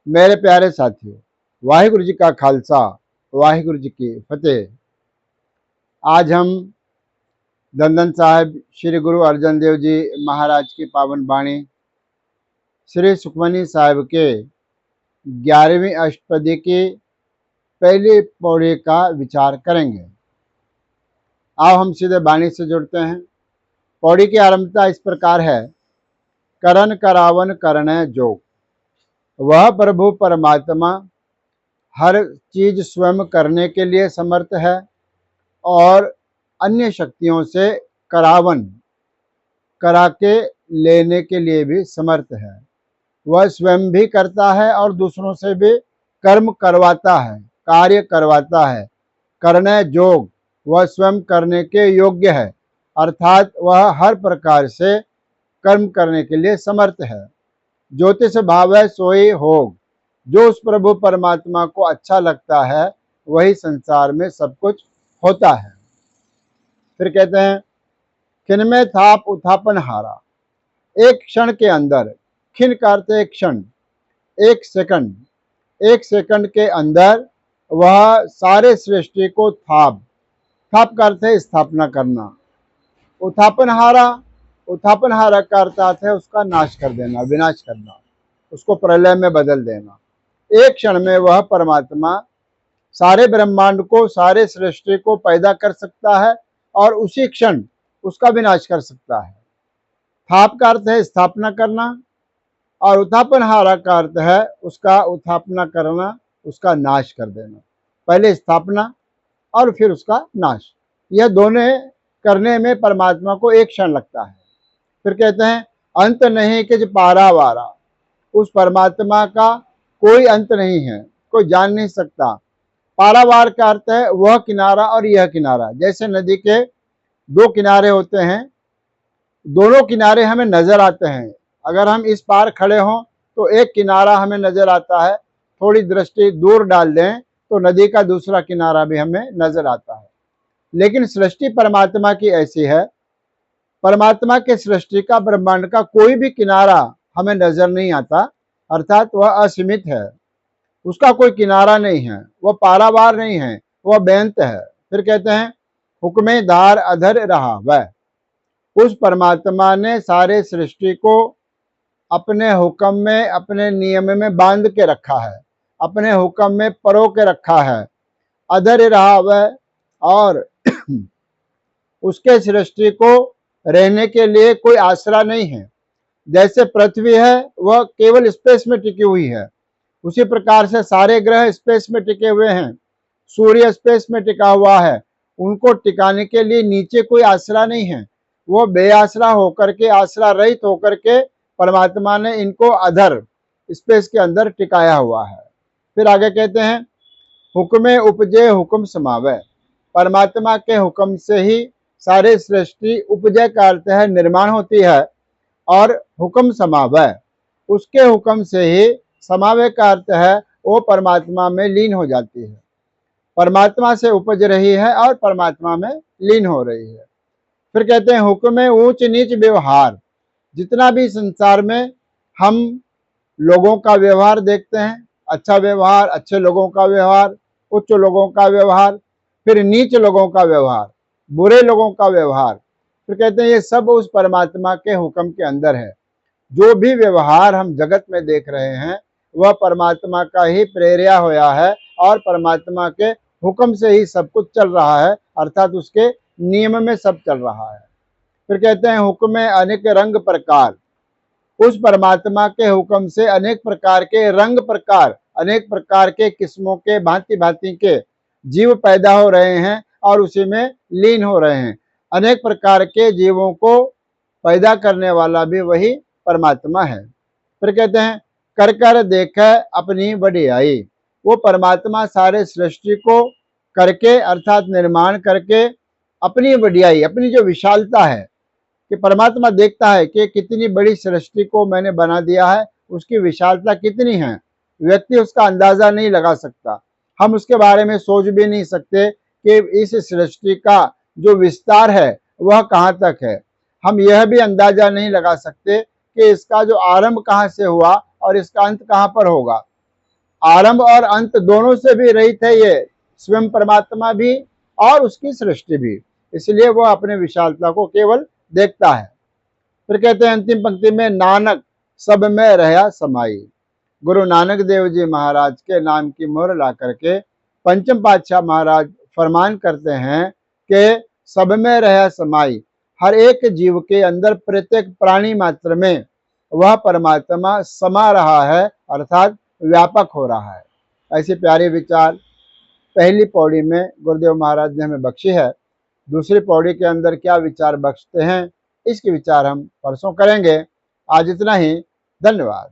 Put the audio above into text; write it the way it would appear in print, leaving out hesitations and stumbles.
मेरे प्यारे साथियों, वाहिगुरु जी का खालसा, वाहिगुरु जी की फतेह। आज हम दंदन साहिब श्री गुरु अर्जन देव जी महाराज की पावन बाणी श्री सुखमनी साहिब के 11वीं अष्टपदी की पहली पौड़ी का विचार करेंगे। आओ हम सीधे बाणी से जुड़ते हैं। पौड़ी की आरंभता इस प्रकार है। करन करावन करने जोग, वह प्रभु परमात्मा हर चीज स्वयं करने के लिए समर्थ है और अन्य शक्तियों से करावन करा के लेने के लिए भी समर्थ है। वह स्वयं भी करता है और दूसरों से भी कर्म करवाता है, कार्य करवाता है। करने जोग, वह स्वयं करने के योग्य है, अर्थात वह हर प्रकार से कर्म करने के लिए समर्थ है। ज्योतिष भाव है सोई होग, जो उस प्रभु परमात्मा को अच्छा लगता है वही संसार में सब कुछ होता है। फिर कहते हैं, खिन में थाप उथापन हारा, एक क्षण के अंदर, खिन का अर्थ एक क्षण, एक सेकंड, एक सेकंड के अंदर वह सारे सृष्टि को थाप का अर्थ है स्थापना करना। उथापन हारा, उथापन हारा का अर्थ है उसका नाश कर देना, विनाश करना, उसको प्रलय में बदल देना। एक क्षण में वह परमात्मा सारे ब्रह्मांड को, सारे सृष्टि को पैदा कर सकता है और उसी क्षण उसका विनाश कर सकता है। थाप का अर्थ है स्थापना करना और उथापन हारा का अर्थ है उसका उत्थापना करना, उसका नाश कर देना। पहले स्थापना और फिर उसका नाश, यह दोनों करने में परमात्मा को एक क्षण लगता है। फिर कहते हैं, अंत नहीं कि पारावारा, उस परमात्मा का कोई अंत नहीं है, कोई जान नहीं सकता। पारावार का अर्थ है वह किनारा और यह किनारा। जैसे नदी के दो किनारे होते हैं, दोनों किनारे हमें नजर आते हैं। अगर हम इस पार खड़े हों तो एक किनारा हमें नजर आता है, थोड़ी दृष्टि दूर डाल दें तो नदी का दूसरा किनारा भी हमें नजर आता है। लेकिन सृष्टि परमात्मा की ऐसी है, परमात्मा के सृष्टि का, ब्रह्मांड का कोई भी किनारा हमें नजर नहीं आता, अर्थात वह असीमित है, उसका कोई किनारा नहीं है, वह पारावार नहीं है, वह बेअंत है। फिर कहते हैं, हुक्मे धार अधर रहा वह, उस परमात्मा ने सारे सृष्टि को अपने हुक्म में, अपने नियम में बांध के रखा है, अपने हुक्म में परो के रखा है। अधर रहा वह, और उसके सृष्टि को रहने के लिए कोई आसरा नहीं है। जैसे पृथ्वी है वह केवल स्पेस में टिकी हुई है, उसी प्रकार से सारे ग्रह स्पेस में टिके हुए हैं। सूर्य स्पेस में टिका हुआ है, उनको टिकाने के लिए नीचे कोई आसरा नहीं है। वो बेआसरा होकर के, आसरा रहित होकर के परमात्मा ने इनको अधर स्पेस के अंदर टिकाया हुआ है। फिर आगे कहते हैं, हुक्मे उपजे हुक्म समावे, परमात्मा के हुक्म से ही सारे सृष्टि, उपजय का अर्थ है निर्माण होती है, और हुक्म समावे, उसके हुक्म से ही, समावे का अर्थ है वो परमात्मा में लीन हो जाती है, परमात्मा से उपज रही है और परमात्मा में लीन हो रही है। फिर कहते हैं, हुक्म ऊंच नीच व्यवहार, जितना भी संसार में हम लोगों का व्यवहार देखते हैं, अच्छा व्यवहार, अच्छे लोगों का व्यवहार, उच्च लोगों का व्यवहार, फिर नीच लोगों का व्यवहार, बुरे लोगों का व्यवहार, फिर कहते हैं ये सब उस परमात्मा के हुक्म के अंदर है। जो भी व्यवहार हम जगत में देख रहे हैं वह परमात्मा का ही प्रेरिया होया है और परमात्मा के हुक्म से ही सब कुछ चल रहा है, अर्थात उसके नियम में सब चल रहा है। फिर कहते हैं, हुक्म अनेक रंग प्रकार, उस परमात्मा के हुक्म से अनेक प्रकार के रंग प्रकार, अनेक प्रकार के किस्मों के, भांति भांति के जीव पैदा हो रहे हैं और उसी में लीन हो रहे हैं। अनेक प्रकार के जीवों को पैदा करने वाला भी वही परमात्मा है। फिर कहते हैं, कर कर देखे अपनी वडियाई, वो परमात्मा सारे सृष्टि को करके, अर्थात निर्माण करके, अपनी वडियाई, अपनी जो विशालता है, कि परमात्मा देखता है कि कितनी बड़ी सृष्टि को मैंने बना दिया है, उसकी विशालता कितनी है, व्यक्ति उसका अंदाजा नहीं लगा सकता। हम उसके बारे में सोच भी नहीं सकते कि इस सृष्टि का जो विस्तार है वह कहाँ तक है। हम यह भी अंदाजा नहीं लगा सकते कि इसका जो आरंभ कहाँ से हुआ और इसका अंत कहाँ पर होगा। आरंभ और अंत दोनों से भी रहित है ये स्वयं परमात्मा भी और उसकी सृष्टि भी, इसलिए वो अपने विशालता को केवल देखता है। फिर कहते हैं अंतिम पंक्ति में, नानक सब में रहा समाई। गुरु नानक देव जी महाराज के नाम की मोहर ला करके पंचम पातशाह महाराज फरमान करते हैं कि सब में रहा समाई, हर एक जीव के अंदर प्रत्येक प्राणी मात्र में वह परमात्मा समा रहा है, अर्थात व्यापक हो रहा है। ऐसे प्यारे विचार पहली पौड़ी में गुरुदेव महाराज ने हमें बख्शी है। दूसरी पौड़ी के अंदर क्या विचार बख्शते हैं, इसके विचार हम परसों करेंगे। आज इतना ही, धन्यवाद।